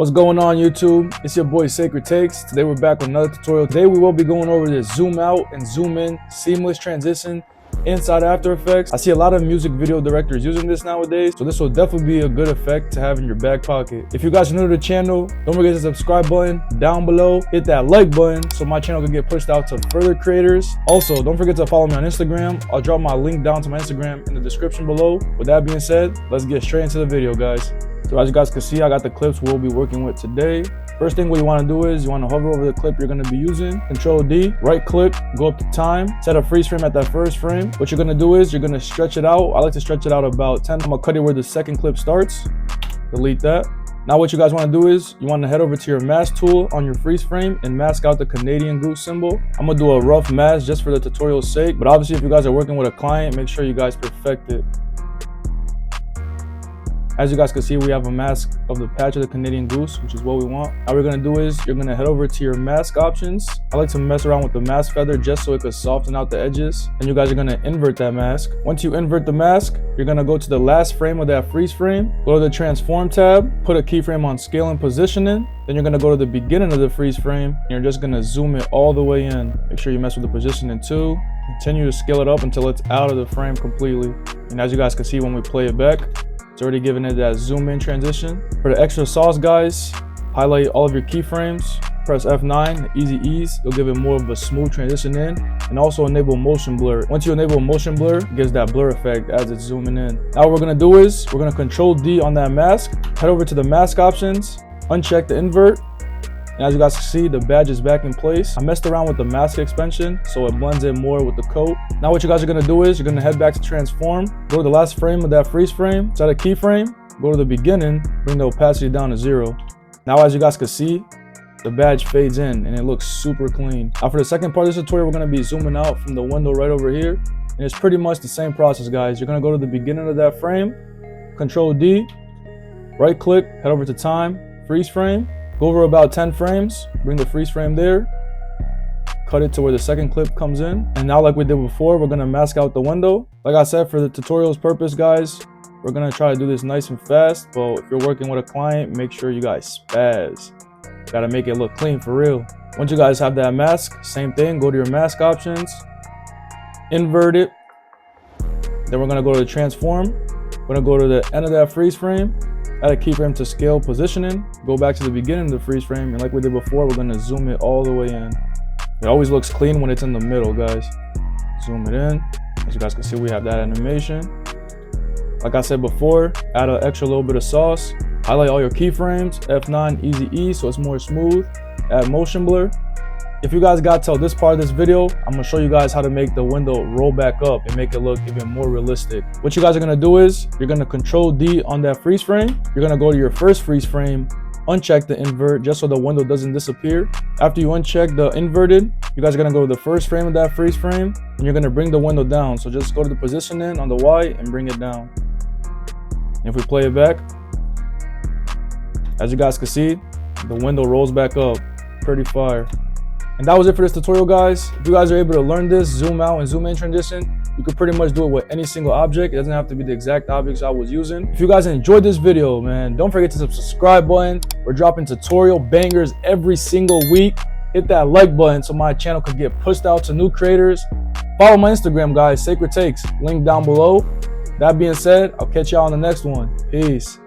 What's going on YouTube? It's your boy Sacred Takes. Today we're back with another tutorial. Today we will be going over this zoom out and zoom in seamless transition inside After Effects. I see a lot of music video directors using this nowadays, so this will definitely be a good effect to have in your back pocket. If you guys are new to the channel, don't forget the subscribe button down below. Hit that like button so my channel can get pushed out to further creators. Also, don't forget to follow me on Instagram. I'll drop my link down to my Instagram in the description below. With that being said, let's get straight into the video, guys. So as you guys can see, I got the clips we'll be working with today. First thing what you want to do is you want to hover over the clip you're going to be using. Control D, right click, go up to time, set a freeze frame at that first frame. What you're going to do is you're going to stretch it out. I like to stretch it out about 10. I'm going to cut it where the second clip starts. Delete that. Now what you guys want to do is you want to head over to your mask tool on your freeze frame and mask out the Canadian goose symbol. I'm going to do a rough mask just for the tutorial's sake, but obviously if you guys are working with a client, make sure you guys perfect it. As you guys can see, we have a mask of the patch of the Canadian goose, which is what we want. Now what you're going to do is you're going to head over to your mask options. I like to mess around with the mask feather just so it could soften out the edges. And you guys are going to invert that mask. Once you invert the mask, you're going to go to the last frame of that freeze frame. Go to the transform tab, put a keyframe on scale and positioning. Then you're going to go to the beginning of the freeze frame. And you're just going to zoom it all the way in. Make sure you mess with the positioning too. Continue to scale it up until it's out of the frame completely. And as you guys can see when we play it back, it's already giving it that zoom in transition. For the extra sauce, guys, highlight all of your keyframes, press F9, easy ease. It'll give it more of a smooth transition in, and also enable motion blur. Once you enable motion blur, it gives that blur effect as it's zooming in. Now what we're gonna do is we're gonna Control D on that mask, head over to the mask options, uncheck the invert. And as you guys can see, the badge is back in place. I messed around with the mask expansion so it blends in more with the coat. Now what you guys are going to do is you're going to head back to transform, go to the last frame of that freeze frame, set a keyframe, go to the beginning, bring the opacity down to 0. Now as you guys can see, the badge fades in and it looks super clean. Now for the second part of this tutorial, we're going to be zooming out from the window right over here. And it's pretty much the same process, guys. You're going to go to the beginning of that frame, Control D, right click, head over to time, freeze frame. Go over about 10 frames, bring the freeze frame there, cut it to where the second clip comes in. And now like we did before, we're gonna mask out the window. Like I said, for the tutorial's purpose, guys, we're gonna try to do this nice and fast, but if you're working with a client, make sure you guys spaz. Gotta make it look clean for real. Once you guys have that mask, same thing, go to your mask options, invert it. Then we're gonna go to the transform. We're gonna go to the end of that freeze frame, add a keyframe to scale positioning, go back to the beginning of the freeze frame, and like we did before, we're going to zoom it all the way in. It always looks clean when it's in the middle, guys. Zoom it in. As you guys can see, we have that animation. Like I said before, add an extra little bit of sauce, highlight all your keyframes, F9, easy E so it's more smooth, add motion blur. If you guys got till this part of this video, I'm going to show you guys how to make the window roll back up and make it look even more realistic. What you guys are going to do is you're going to Control D on that freeze frame. You're going to go to your first freeze frame, uncheck the invert just so the window doesn't disappear. After you uncheck the inverted, you guys are going to go to the first frame of that freeze frame and you're going to bring the window down. So just go to the positioning on the Y and bring it down. And if we play it back, as you guys can see, the window rolls back up. Pretty fire. And that was it for this tutorial, guys. If you guys are able to learn this zoom out and zoom in transition, you could pretty much do it with any single object. It doesn't have to be the exact objects I was using. If you guys enjoyed this video, man, don't forget to hit the subscribe button. We're dropping tutorial bangers every single week. Hit that like button so my channel could get pushed out to new creators. Follow my Instagram, guys, Sacred Takes, link down below. That being said, I'll catch y'all on the next one. Peace.